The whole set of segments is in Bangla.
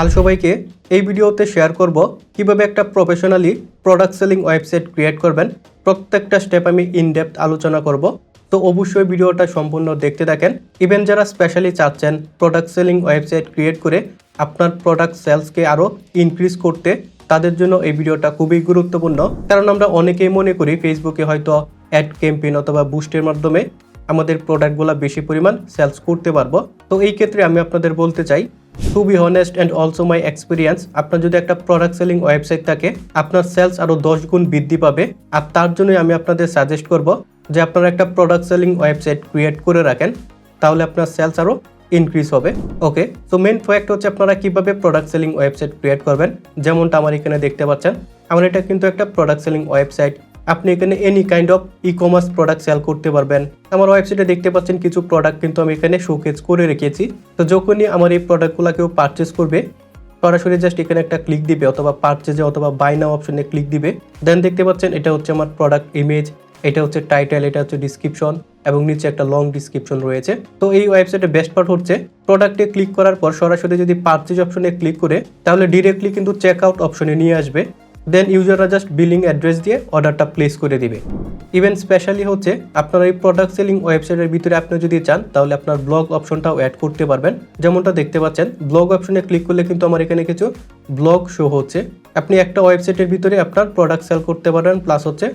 হ্যালো সবাইকে, এই ভিডিওতে শেয়ার করব কিভাবে একটা professionally product selling website create করবেন। প্রত্যেকটা স্টেপ আমি ইনডেপথ আলোচনা করব। তো অবশ্যই ভিডিওটা সম্পূর্ণ দেখতে থাকেন। ইভেন যারা স্পেশালি চাচ্ছেন প্রোডাক্ট সেলিং ওয়েবসাইট ক্রিয়েট করে আপনার প্রোডাক্ট সেলসকে আরও ইনক্রিজ করতে, তাদের জন্য এই ভিডিওটা খুবই গুরুত্বপূর্ণ। কারণ আমরা অনেকেই মনে করি ফেসবুকে হয়তো অ্যাড ক্যাম্পেইন অথবা বুস্টের মাধ্যমে আমাদের প্রোডাক্টগুলো বেশি পরিমাণ সেলস করতে পারবো। তো এই ক্ষেত্রে আমি আপনাদের বলতে চাই, to be honest and also my experience, আপনার যদি একটা প্রোডাক্ট সেলিং ওয়েবসাইট থাকে আপনার সেলস আরও 10 গুণ বৃদ্ধি পাবে। আর তার জন্যই আমি আপনাদের সাজেস্ট করব যে আপনারা একটা প্রোডাক্ট সেলিং ওয়েবসাইট ক্রিয়েট করে রাখেন, তাহলে আপনার সেলস আরও ইনক্রিজ হবে। ওকে, তো মেন ফ্যাক্ট হচ্ছে আপনারা কিভাবে প্রোডাক্ট সেলিং ওয়েবসাইট ক্রিয়েট করবেন। যেমনটা আমার এখানে দেখতে পাচ্ছেন, আমার এটা কিন্তু একটা প্রোডাক্ট সেলিং ওয়েবসাইট। আপনি এখানে any kind of e commerce product sell করতে পারবেন। আমার ওয়েবসাইটে দেখতে পাচ্ছেন কিছু প্রোডাক্ট কিন্তু আমি এখানে শোকেজ করে রেখেছি। তো যখনই আমার এই প্রোডাক্টগুলো কেউ পারচেস করবে, সরাসরি জাস্ট এখানে একটা ক্লিক দিবে অথবা পারচেজে অথবা বাই নাও অপশনে ক্লিক দিবে। দেন দেখতে পাচ্ছেন এটা হচ্ছে আমার প্রোডাক্ট ইমেজ, এটা হচ্ছে টাইটেল, এটা হচ্ছে ডিসক্রিপশন এবং নিচে একটা লং ডিসক্রিপশন রয়েছে। তো এই ওয়েবসাইটের বেস্ট পার্ট হচ্ছে প্রোডাক্টে ক্লিক করার পর সরাসরি যদি পারচেজ অপশনে ক্লিক করে, তাহলে ডিরেক্টলি কিন্তু চেক আউট অপশনে নিয়ে আসবে। দেন ইউজাররা জাস্ট বিলিং অ্যাড্রেস দিয়ে অর্ডারটা প্লেস করে দিবে। ইভেন স্পেশালি হচ্ছে আপনার এই প্রোডাক্ট সেলিং ওয়েবসাইটের ভিতরে আপনি যদি চান তাহলে আপনার ব্লগ অপশনটাও অ্যাড করতে পারবেন। যেমনটা দেখতে পাচ্ছেন, ব্লগ অপশনে ক্লিক করলে কিন্তু আমার এখানে কিছু ব্লগ শো হচ্ছে। আপনি একটা ওয়েবসাইটের ভিতরে আপনার প্রোডাক্ট সেল করতে পারবেন, প্লাস হচ্ছে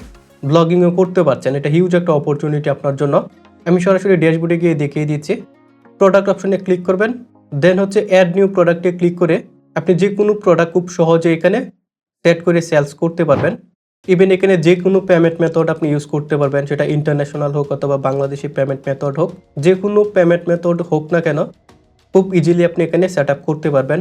ব্লগিংও করতে পারছেন। এটা হিউজ একটা অপরচুনিটি আপনার জন্য। আমি সরাসরি ড্যাশবোর্ডে গিয়ে দেখিয়ে দিচ্ছি। প্রোডাক্ট অপশনে ক্লিক করবেন, দেন হচ্ছে অ্যাড নিউ প্রোডাক্টে ক্লিক করে আপনি যে কোনো প্রোডাক্ট খুব সহজে এখানে সেট করে সেলস করতে পারবেন। ইভেন এখানে যে কোনো পেমেন্ট মেথড আপনি ইউজ করতে পারবেন, সেটা ইন্টারন্যাশনাল হোক অথবা বাংলাদেশি পেমেন্ট মেথড হোক, যে কোনো পেমেন্ট মেথড হোক না কেন খুব ইজিলি আপনি এখানে সেট আপ করতে পারবেন।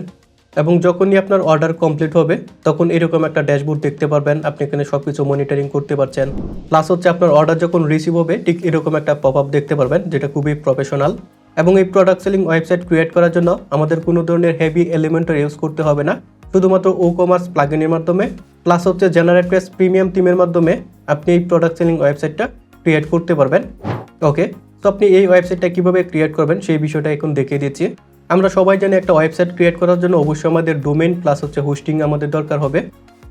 এবং যখনই আপনার অর্ডার কমপ্লিট হবে তখন এরকম একটা ড্যাশবোর্ড দেখতে পারবেন, আপনি এখানে সব কিছু মনিটরিং করতে পারছেন। প্লাস হচ্ছে আপনার অর্ডার যখন রিসিভ হবে ঠিক এরকম একটা পপ আপ দেখতে পারবেন, যেটা খুবই প্রফেশনাল। এবং এই প্রোডাক্ট সেলিং ওয়েবসাইট ক্রিয়েট করার জন্য আমাদের কোনো ধরনের হেভি এলিমেন্টার ইউজ করতে হবে না। শুধুমাত্র ও কমার্স প্লাগইনের মাধ্যমে প্লাস হচ্ছে জেনারেটপ্রেস প্রিমিয়াম থিমের মাধ্যমে আপনি এই প্রোডাক্ট সেলিং ওয়েবসাইটটা ক্রিয়েট করতে পারবেন। ওকে, তো আপনি এই ওয়েবসাইটটা কীভাবে ক্রিয়েট করবেন সেই বিষয়টা এখন দেখিয়ে দিচ্ছি। আমরা সবাই জানি একটা ওয়েবসাইট ক্রিয়েট করার জন্য অবশ্যই আমাদের ডোমেইন প্লাস হচ্ছে হোস্টিং আমাদের দরকার হবে।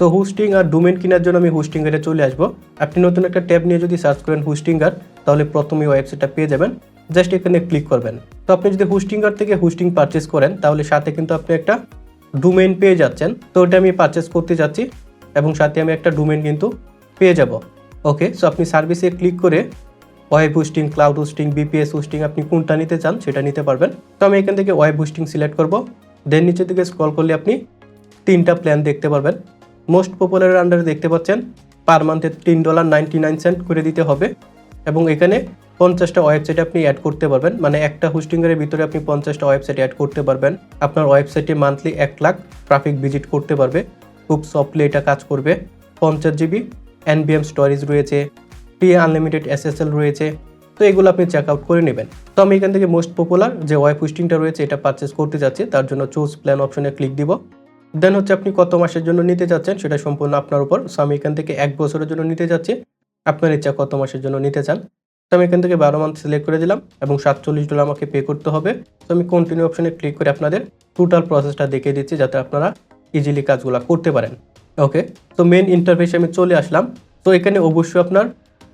তো হোস্টিং আর ডোমেইন কেনার জন্য আমি হোস্টিংগারে চলে আসবো। আপনি নতুন একটা ট্যাব নিয়ে যদি সার্চ করেন হোস্টিংগার, তাহলে প্রথমে ওয়েবসাইটটা পেয়ে যাবেন। জাস্ট এখানে ক্লিক করবেন। তো আপনি যদি হোস্টিংগার থেকে হোস্টিং পারচেস করেন তাহলে সাথে কিন্তু আপনি একটা ডোমেইন পেয়ে যাচ্ছেন। তো ওটা আমি পারচেস করতে যাচ্ছি এবং সাথে আমি একটা ডোমেইন কিন্তু পেয়ে যাব। ওকে, সো আপনি সার্ভিসে ক্লিক করে web hosting, cloud hosting, BPS hosting আপনি কোনটা নিতে চান সেটা নিতে পারবেন। তো আমি এখান থেকে ওয়েব হোস্টিং সিলেক্ট করব। দেন নিচের দিকে স্ক্রল করলে আপনি 3টা প্ল্যান দেখতে পারবেন। মোস্ট পপুলারের আন্ডারে দেখতে পাচ্ছেন পার মান্থে $3.99 করে দিতে হবে এবং এখানে 50টা ওয়েবসাইট আপনি অ্যাড করতে পারবেন। মানে একটা হোস্টিংয়ের ভিতরে আপনি 50টা ওয়েবসাইট অ্যাড করতে পারবেন। আপনার ওয়েবসাইটে মান্থলি 1 লাখ ট্রাফিক ভিজিট করতে পারবে। খুব সফটলি এটা কাজ করবে। 50 জিবি NVM স্টোরেজ রয়েছে, ফ্রি আনলিমিটেড SSL রয়েছে। তো এগুলো আপনি চেক আউট করে নেবেন। তো আমি এখান থেকে মোস্ট পপুলার যে ওয়েব হোস্টিংটা রয়েছে এটা পারচেস করতে যাচ্ছি, তার জন্য চুজ প্ল্যান অপশনে ক্লিক দিব। দেন হচ্ছে আপনি কত মাসের জন্য নিতে যাচ্ছেন সেটা সম্পূর্ণ আপনার উপর। সো আমি এখান থেকে 1 বছরের জন্য নিতে যাচ্ছি, আপনার ইচ্ছা কত মাসের জন্য নিতে চান। তো আমি এখান থেকে 12 মান্থ সিলেক্ট করে দিলাম এবং $47 আমাকে পে করতে হবে। তো আমি কন্টিনিউ অপশনে ক্লিক করে আপনাদের টোটাল প্রসেসটা দেখিয়ে দিচ্ছি যাতে আপনারা ইজিলি কাজগুলো করতে পারেন। ওকে, তো মেন ইন্টারফেসে আমি চলে আসলাম। তো এখানে অবশ্যই আপনার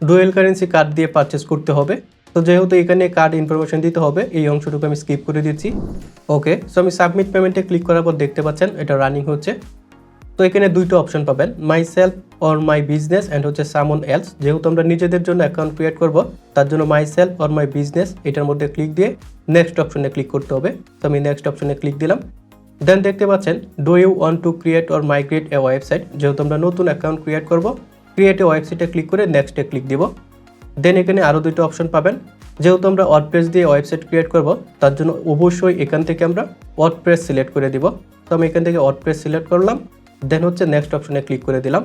ডুয়েল কারেন্সি কার্ড দিয়ে পারচেস করতে হবে। তো যেহেতু এখানে কার্ড ইনফরমেশন দিতে হবে, এই অংশটুকু আমি স্কিপ করে দিচ্ছি। ওকে, সো আমি সাবমিট পেমেন্টে ক্লিক করার পর দেখতে পাচ্ছেন এটা রানিং হচ্ছে। তো এখানে 2টো অপশন পাবেন, my self or my business and হচ্ছে সামন এলস। যেহেতু আমরা নিজেদের জন্য অ্যাকাউন্ট ক্রিয়েট করব, তার জন্য my self or my business এটার মধ্যে ক্লিক দিয়ে নেক্সট অপশনে ক্লিক করতে হবে। তো আমি নেক্সট অপশনে ক্লিক দিলাম। দেন দেখতে পাচ্ছেন do you want to create or migrate a website. যেহেতু আমরা নতুন অ্যাকাউন্ট ক্রিয়েট করব, ক্রিয়েট এ ওয়েবসাইটে ক্লিক করে নেক্সটে ক্লিক দিব। দেন এখানে আরও 2টো অপশন পাবেন। যেহেতু আমরা ওয়ার্ডপ্রেস দিয়ে ওয়েবসাইট ক্রিয়েট করব, তার জন্য অবশ্যই এখান থেকে আমরা ওয়ার্ডপ্রেস সিলেক্ট করে দিব। তো আমি এখান থেকে ওয়ার্ডপ্রেস সিলেক্ট করলাম। দেন হচ্ছে নেক্সট অপশনে ক্লিক করে দিলাম।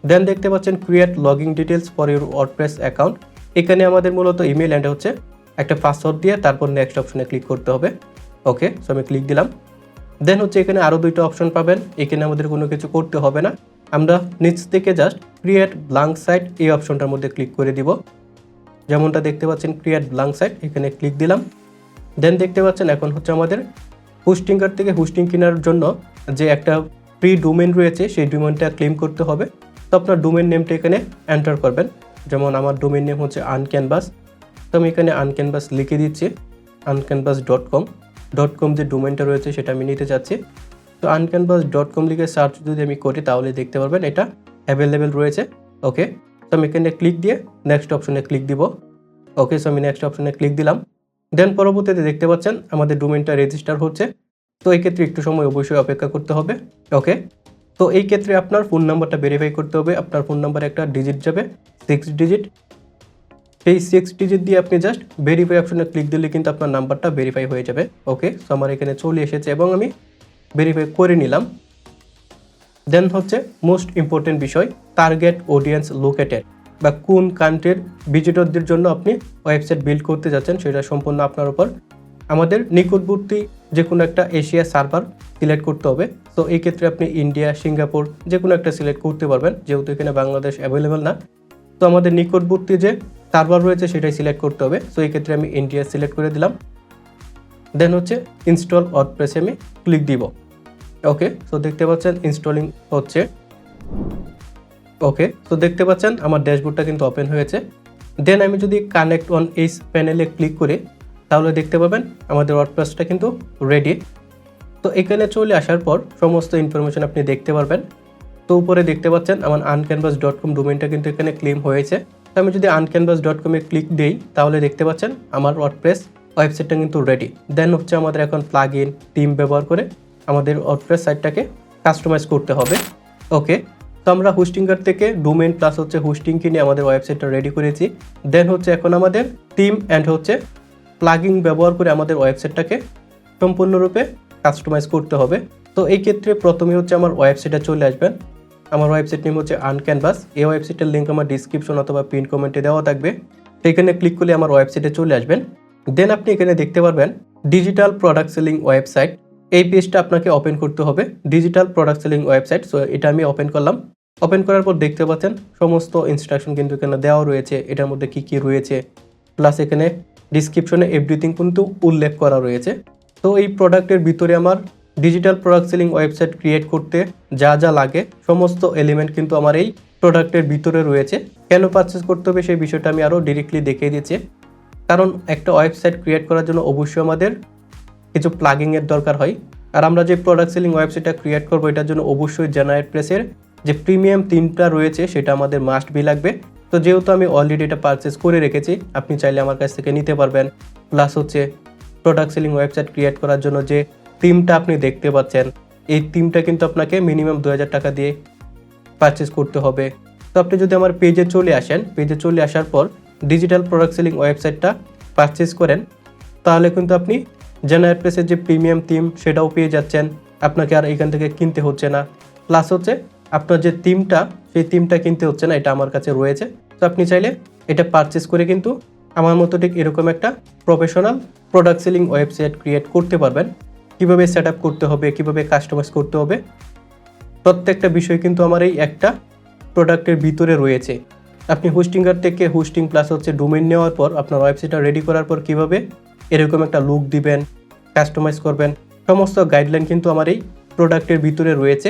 দেন দেখতে পাচ্ছেন create login details for your WordPress account. এখানে আমাদের মূলত ইমেল অ্যান্ড হচ্ছে একটা পাসওয়ার্ড দিয়ে তারপর নেক্সট অপশনে ক্লিক করতে হবে। ওকে, সো আমি ক্লিক দিলাম। দেন হচ্ছে এখানে আরও 2টো অপশন পাবেন। এখানে আমাদের কোনো কিছু করতে হবে না, আমরা নিচ থেকে জাস্ট ক্রিয়েট ব্ল্যাঙ্ক সাইট এই অপশনটার মধ্যে ক্লিক করে দিব। যেমনটা দেখতে পাচ্ছেন ক্রিয়েট ব্ল্যাঙ্ক সাইট, এখানে ক্লিক দিলাম। দেন দেখতে পাচ্ছেন এখন হচ্ছে আমাদের হোস্টিংগার থেকে হোস্টিং কেনার জন্য যে একটা ফ্রি ডোমেন রয়েছে সেই ডোমেনটা ক্লেম করতে হবে। তো আপনার ডোমেন নেমটা এখানে এন্টার করবেন। যেমন আমার ডোমেন নেম হচ্ছে আনক্যানভাস, তো আমি এখানে আনক্যানভাস লিখে দিচ্ছি। uncanvas.com যে ডোমেনটা রয়েছে সেটা আমি নিতে চাচ্ছি। তো uncanvas.com লিখে সার্চ যদি আমি করি তাহলে দেখতে পারবেন এটা অ্যাভেলেবেল রয়েছে। ওকে, তো আমি এখানে ক্লিক দিয়ে নেক্সট অপশনে ক্লিক দিব। ওকে, সো আমি নেক্সট অপশনে ক্লিক দিলাম। দেন পরবর্তীতে দেখতে পাচ্ছেন আমাদের ডোমেনটা রেজিস্টার হচ্ছে। তো এই ক্ষেত্রে একটু সময় অবশ্যই অপেক্ষা করতে হবে। ওকে, তো এই ক্ষেত্রে আপনার ফোন নাম্বারটা ভেরিফাই করতে হবে। আপনার ফোন নাম্বারে একটা ডিজিট যাবে, 6 ডিজিট। সেই 6 ডিজিট দিয়ে আপনি জাস্ট ভেরিফাই অপশনে ক্লিক দিলে কিন্তু আপনার নাম্বারটা ভেরিফাই হয়ে যাবে। ওকে, সো আমার এখানে চলে এসেছে এবং আমি ভেরিফাই করে নিলাম। দেন হচ্ছে মোস্ট ইম্পর্টেন্ট বিষয়, টার্গেট অডিয়েন্স লোকেটেড, বা কোন কান্ট্রির ভিজিটরদের জন্য আপনি ওয়েবসাইট বিল্ড করতে যাচ্ছেন সেটা সম্পূর্ণ আপনার উপর। আমাদের নিকটবর্তী যে কোনো একটা এশিয়া সার্ভার সিলেক্ট করতে হবে। তো এই ক্ষেত্রে আপনি ইন্ডিয়া, সিঙ্গাপুর যে কোনো একটা সিলেক্ট করতে পারবেন, যেহেতু এখানে বাংলাদেশ অ্যাভেলেবেল না। তো আমাদের নিকটবর্তী যে সার্ভার রয়েছে সেটাই সিলেক্ট করতে হবে। তো এই ক্ষেত্রে আমি ইন্ডিয়া সিলেক্ট করে দিলাম। দেন হচ্ছে ইনস্টল ওয়ার্ডপ্রেসে আমি ক্লিক দিব। ওকে, সো দেখতে পাচ্ছেন ইনস্টলিং হচ্ছে। ওকে, তো দেখতে পাচ্ছেন আমার ড্যাশবোর্ডটা কিন্তু ওপেন হয়েছে। দেন আমি যদি কানেক্ট অন এই প্যানেলে ক্লিক করি তাহলে দেখতে পাবেন আমাদের ওয়ার্ডপ্রেসটা কিন্তু রেডি। তো এখানে চলে আসার পর সমস্ত ইনফরমেশন আপনি দেখতে পারবেন। তো উপরে দেখতে পাচ্ছেন আমার uncanvas.com ডোমেনটা কিন্তু এখানে ক্লেম হয়েছে। তো আমি যদি uncanvas.com এ ক্লিক দিই তাহলে দেখতে পাচ্ছেন আমার ওয়ার্ডপ্রেস ওয়েবসাইটটা কিন্তু রেডি। দেন হচ্ছে আমাদের এখন প্লাগ ইন থিম ব্যবহার করে আমাদের ওয়ার্ডপ্রেস সাইটটাকে কাস্টমাইজ করতে হবে। ওকে, তো আমরা হোস্টিংগার থেকে ডোমেন প্লাস হচ্ছে হোস্টিং কিনে আমাদের ওয়েবসাইটটা রেডি করেছি। দেন হচ্ছে এখন আমাদের থিম অ্যান্ড হচ্ছে প্লাগিং ব্যবহার করে আমাদের ওয়েবসাইটটাকে সম্পূর্ণরূপে কাস্টমাইজ করতে হবে। তো এই ক্ষেত্রে প্রথমে হচ্ছে আমার ওয়েবসাইটে চলে আসবেন। আমার ওয়েবসাইট নেম হচ্ছে আনক্যানভাস। এই ওয়েবসাইটের লিঙ্ক আমার ডিসক্রিপশন অথবা পিন কমেন্টে দেওয়া থাকবে। সেখানে ক্লিক করলে আমার ওয়েবসাইটে চলে আসবেন। দেন আপনি এখানে দেখতে পারবেন ডিজিটাল প্রোডাক্ট সেলিং ওয়েবসাইট। এই পেজটা আপনাকে ওপেন করতে হবে, digital product selling website. So এটা আমি ওপেন করলাম। ওপেন করার পর দেখতে পাচ্ছেন সমস্ত ইনস্ট্রাকশন কিন্তু এখানে দেওয়া রয়েছে, এটার মধ্যে কি কি রয়েছে, প্লাস এখানে ডিসক্রিপশনে এভরিথিং কিন্তু উল্লেখ করা রয়েছে। তো এই প্রোডাক্টের ভিতরে আমার digital product selling website create করতে যা যা লাগে সমস্ত এলিমেন্ট কিন্তু আমার এই প্রোডাক্টের ভিতরে রয়েছে। কেন পারচেস করতে হবে সেই বিষয়টা আমি আরও ডিরেক্টলি দেখিয়ে দিচ্ছি। কারণ একটা ওয়েবসাইট ক্রিয়েট করার জন্য অবশ্যই আমাদের কিছু প্লাগিংয়ের দরকার হয়। আর আমরা যে প্রোডাক্ট সেলিং ওয়েবসাইটটা ক্রিয়েট করবো এটার জন্য অবশ্যই জেনারেটপ্রেসের যে প্রিমিয়াম থিমটা রয়েছে সেটা আমাদের মাস্ট বি লাগবে। তো যেহেতু আমি অলরেডি এটা পারচেস করে রেখেছি, আপনি চাইলে আমার কাছ থেকে নিতে পারবেন। প্লাস হচ্ছে প্রোডাক্ট সেলিং ওয়েবসাইট ক্রিয়েট করার জন্য যে থিমটা আপনি দেখতে পাচ্ছেন এই থিমটা কিন্তু আপনাকে মিনিমাম 2000 টাকা দিয়ে পারচেস করতে হবে। তো আপনি যদি আমার পেজে চলে আসেন, পেজে চলে আসার পর ডিজিটাল প্রোডাক্ট সেলিং ওয়েবসাইটটা পারচেস করেন তাহলে কিন্তু আপনি জেনারেটপ্রেসের যে প্রিমিয়াম থিম সেটাও পেয়ে যাচ্ছেন, আপনাকে আর এখান থেকে কিনতে হচ্ছে না। প্লাস হচ্ছে আপনার যে থিমটা সেই থিমটা কিনতে হচ্ছে না, এটা আমার কাছে রয়েছে। তো আপনি চাইলে এটা পারচেস করে কিন্তু আমার মতো ঠিক এরকম একটা professional product selling website create করতে পারবেন। কীভাবে সেট আপ করতে হবে, কীভাবে কাস্টমাইজ করতে হবে, প্রত্যেকটা বিষয় কিন্তু আমার এই একটা প্রোডাক্টের ভিতরে রয়েছে। আপনি হোস্টিংগার থেকে হোস্টিং প্লাস হচ্ছে ডোমেইন নেওয়ার পর আপনার ওয়েবসাইটটা রেডি করার পর কীভাবে এরকম একটা লুক দিবেন, কাস্টমাইজ করবেন, সমস্ত গাইডলাইন কিন্তু আমার এই প্রোডাক্টের ভিতরে রয়েছে।